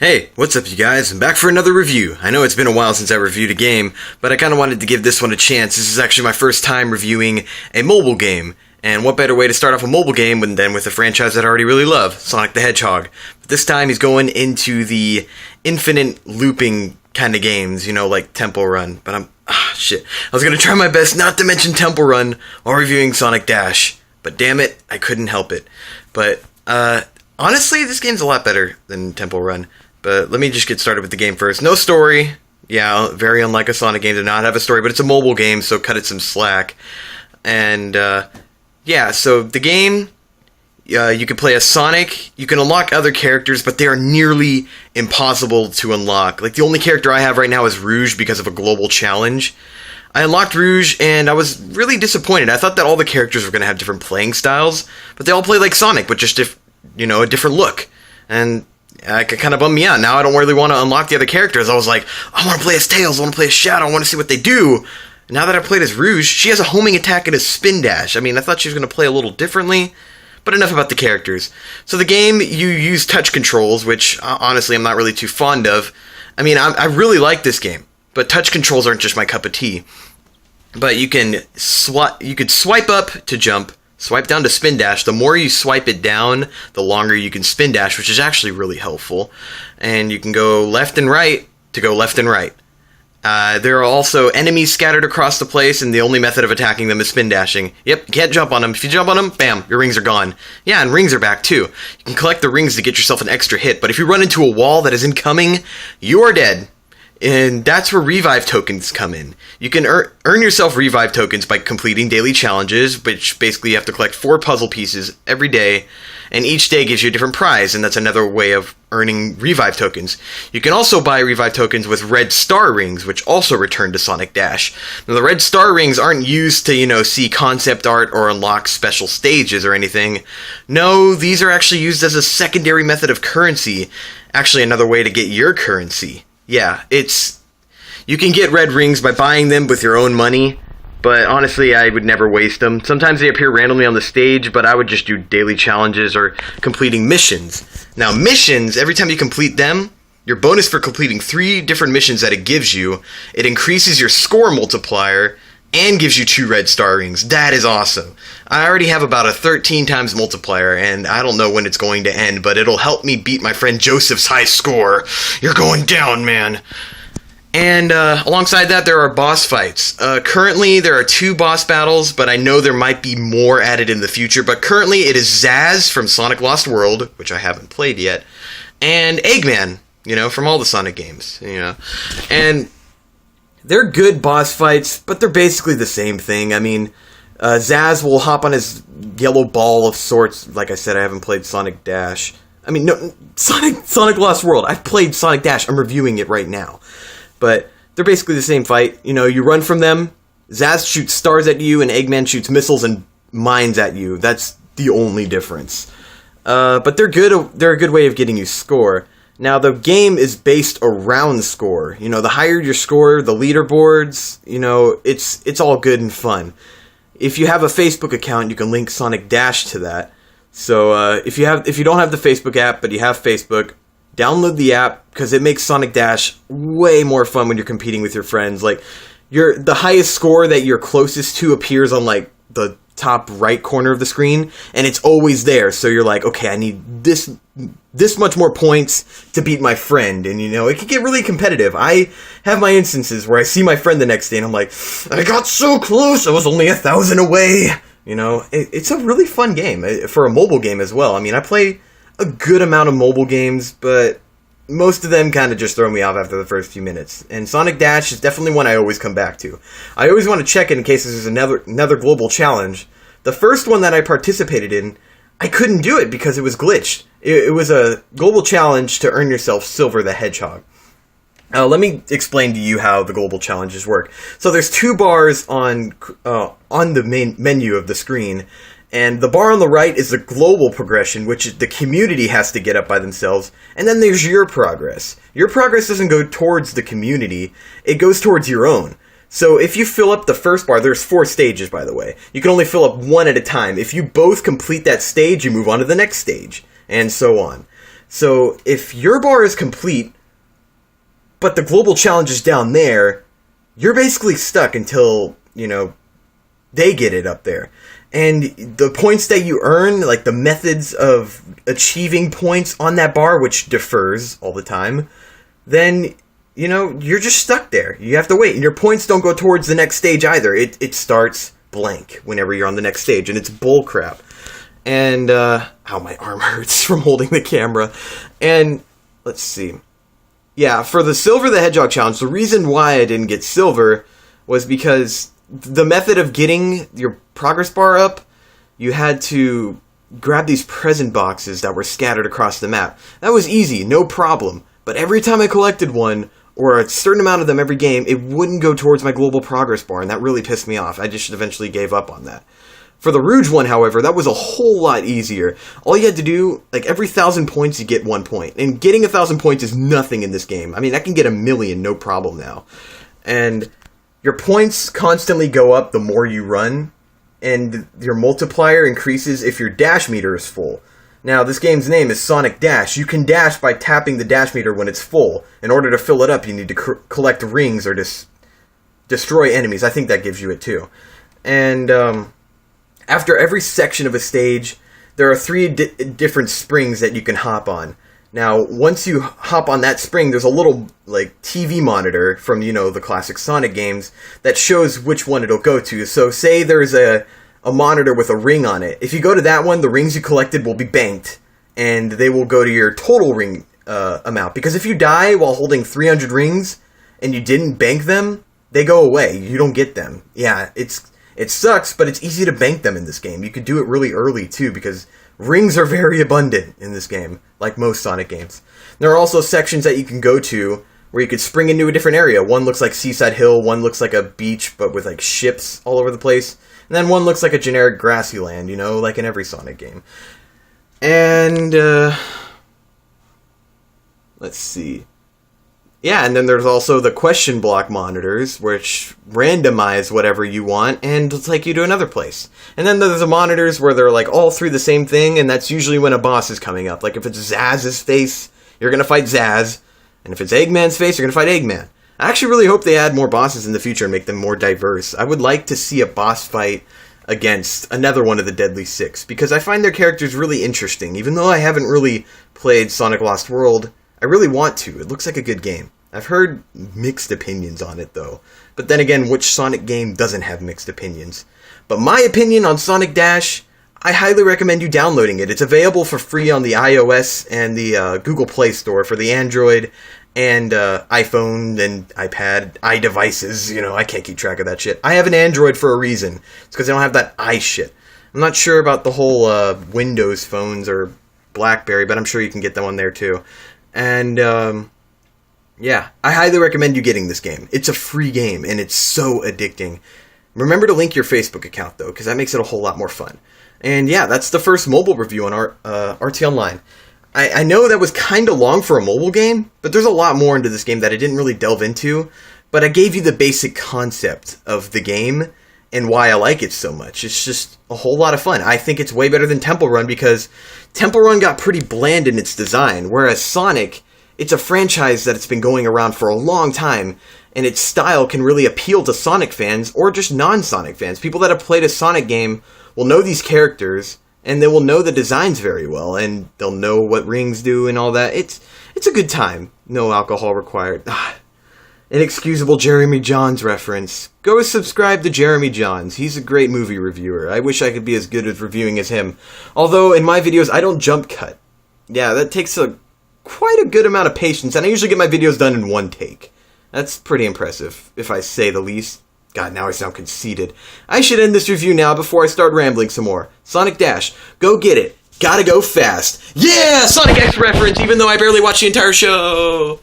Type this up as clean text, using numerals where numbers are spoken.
Hey, what's up you guys? I'm back for another review. I know it's been a while since I reviewed a game, but I kind of wanted to give this one a chance. This is actually my first time reviewing a mobile game. And what better way to start off a mobile game than with a franchise that I already really love, Sonic the Hedgehog. But this time he's going into the infinite looping kind of games, you know, like Temple Run. But shit. I was going to try my best not to mention Temple Run while reviewing Sonic Dash. But damn it, I couldn't help it. But, honestly, this game's a lot better than Temple Run. But let me just get started with the game first. No story. Yeah, very unlike a Sonic game to not have a story, but it's a mobile game, so cut it some slack. And, yeah, so the game, you can play as Sonic, you can unlock other characters, but they are nearly impossible to unlock. Like, the only character I have right now is Rouge because of a global challenge. I unlocked Rouge, and I was really disappointed. I thought that all the characters were going to have different playing styles, but they all play like Sonic, with just, a different look. And it kind of bummed me out. Now I don't really want to unlock the other characters. I was like, I want to play as Tails, I want to play as Shadow, I want to see what they do. Now that I've played as Rouge, she has a homing attack and a spin dash. I mean, I thought she was going to play a little differently, but enough about the characters. So the game, you use touch controls, which honestly I'm not really too fond of. I mean, I really like this game, but touch controls aren't just my cup of tea. But you could swipe up to jump, swipe down to spin dash. The more you swipe it down, the longer you can spin dash, which is actually really helpful. And you can go left and right to go left and right. There are also enemies scattered across the place, and the only method of attacking them is spin dashing. Yep, you can't jump on them. If you jump on them, bam, your rings are gone. Yeah, and rings are back too. You can collect the rings to get yourself an extra hit, but if you run into a wall that is incoming, you are dead. And that's where revive tokens come in. You can earn yourself revive tokens by completing daily challenges, which basically you have to collect 4 puzzle pieces every day, and each day gives you a different prize, and that's another way of earning revive tokens. You can also buy revive tokens with red star rings, which also return to Sonic Dash. Now, the red star rings aren't used to, see concept art or unlock special stages or anything. No, these are actually used as a secondary method of currency. Actually, another way to get your currency. Yeah, you can get red rings by buying them with your own money, but honestly, I would never waste them. Sometimes they appear randomly on the stage, but I would just do daily challenges or completing missions. Now, missions, every time you complete them, your bonus for completing 3 different missions that it gives you, it increases your score multiplier and gives you 2 red star rings. That is awesome. I already have about a 13 times multiplier, and I don't know when it's going to end, but it'll help me beat my friend Joseph's high score. You're going down, man. And alongside that, there are boss fights. Currently, there are 2 boss battles, but I know there might be more added in the future. But currently, it is Zaz from Sonic Lost World, which I haven't played yet, and Eggman, from all the Sonic games, And they're good boss fights, but they're basically the same thing. I mean, Zaz will hop on his yellow ball of sorts. Like I said, I haven't played Sonic Dash. I mean, no, Sonic Lost World. I've played Sonic Dash. I'm reviewing it right now. But they're basically the same fight. You run from them. Zaz shoots stars at you, and Eggman shoots missiles and mines at you. That's the only difference. But they're good. They're a good way of getting you score. Now, the game is based around score. The higher your score, the leaderboards, it's all good and fun. If you have a Facebook account, you can link Sonic Dash to that. So, if you don't have the Facebook app, but you have Facebook, download the app, because it makes Sonic Dash way more fun when you're competing with your friends. Like, the highest score that you're closest to appears on, like, the top right corner of the screen, and it's always there. So you're like, okay, I need this much more points to beat my friend, and it can get really competitive. I have my instances where I see my friend the next day and I'm like, I got so close, I was only 1,000 away. It's a really fun game for a mobile game as well. I mean, I play a good amount of mobile games, but most of them kind of just throw me off after the first few minutes. And Sonic Dash is definitely one I always come back to. I always want to check it in case there's another global challenge. The first one that I participated in, I couldn't do it because it was glitched. It was a global challenge to earn yourself Silver the Hedgehog. Let me explain to you how the global challenges work. So there's 2 bars on the main menu of the screen, and the bar on the right is the global progression, which the community has to get up by themselves, and then there's your progress. Your progress doesn't go towards the community, it goes towards your own. So if you fill up the first bar, there's 4 stages, by the way. You can only fill up 1 at a time. If you both complete that stage, you move on to the next stage, and so on. So if your bar is complete, but the global challenge is down there, you're basically stuck until, they get it up there. And the points that you earn, like the methods of achieving points on that bar, which differs all the time, then, you're just stuck there. You have to wait. And your points don't go towards the next stage either. It starts blank whenever you're on the next stage, and it's bullcrap. And, my arm hurts from holding the camera. And, let's see. Yeah, for the Silver the Hedgehog challenge, the reason why I didn't get silver was because the method of getting your progress bar up, you had to grab these present boxes that were scattered across the map. That was easy, no problem. But every time I collected one, or a certain amount of them every game, it wouldn't go towards my global progress bar, and that really pissed me off. I just eventually gave up on that. For the Rouge one, however, that was a whole lot easier. All you had to do, like every 1,000 points, you get 1 point. And getting 1,000 points is nothing in this game. I mean, I can get 1,000,000, no problem now. And your points constantly go up the more you run, and your multiplier increases if your dash meter is full. Now, this game's name is Sonic Dash. You can dash by tapping the dash meter when it's full. In order to fill it up, you need to collect rings or destroy enemies. I think that gives you it too. And after every section of a stage, there are 3 different springs that you can hop on. Now, once you hop on that spring, there's a little, TV monitor from, the classic Sonic games that shows which one it'll go to. So, say there's a monitor with a ring on it. If you go to that one, the rings you collected will be banked, and they will go to your total ring amount. Because if you die while holding 300 rings, and you didn't bank them, they go away. You don't get them. Yeah, it sucks, but it's easy to bank them in this game. You could do it really early, too, because rings are very abundant in this game, like most Sonic games. There are also sections that you can go to where you could spring into a different area. One looks like Seaside Hill, one looks like a beach, but with, ships all over the place. And then one looks like a generic grassy land, like in every Sonic game. And, let's see. Yeah, and then there's also the question block monitors, which randomize whatever you want and take you to another place. And then there's the monitors where they're all through the same thing, and that's usually when a boss is coming up. Like if it's Zaz's face, you're going to fight Zaz, and if it's Eggman's face, you're going to fight Eggman. I actually really hope they add more bosses in the future and make them more diverse. I would like to see a boss fight against another one of the Deadly Six, because I find their characters really interesting. Even though I haven't really played Sonic Lost World, I really want to. It looks like a good game. I've heard mixed opinions on it, though. But then again, which Sonic game doesn't have mixed opinions? But my opinion on Sonic Dash, I highly recommend you downloading it. It's available for free on the iOS and the Google Play Store for the Android and iPhone and iPad, iDevices. I can't keep track of that shit. I have an Android for a reason. It's because I don't have that shit. I'm not sure about the whole Windows phones or BlackBerry, but I'm sure you can get them on there too. And, yeah, I highly recommend you getting this game. It's a free game, and it's so addicting. Remember to link your Facebook account, though, because that makes it a whole lot more fun. And yeah, that's the first mobile review on R TOnline. I know that was kind of long for a mobile game, but there's a lot more into this game that I didn't really delve into. But I gave you the basic concept of the game and why I like it so much. It's just a whole lot of fun. I think it's way better than Temple Run because Temple Run got pretty bland in its design, whereas Sonic, it's a franchise that it's been going around for a long time, and its style can really appeal to Sonic fans or just non-Sonic fans. People that have played a Sonic game will know these characters, and they will know the designs very well, and they'll know what rings do and all that. It's a good time. No alcohol required. Inexcusable Jeremy Johns reference. Go subscribe to Jeremy Johns. He's a great movie reviewer. I wish I could be as good at reviewing as him. Although, in my videos, I don't jump cut. Yeah, that takes quite a good amount of patience, and I usually get my videos done in one take. That's pretty impressive, if I say the least. God, now I sound conceited. I should end this review now before I start rambling some more. Sonic Dash. Go get it. Gotta go fast. Yeah! Sonic X reference, even though I barely watched the entire show!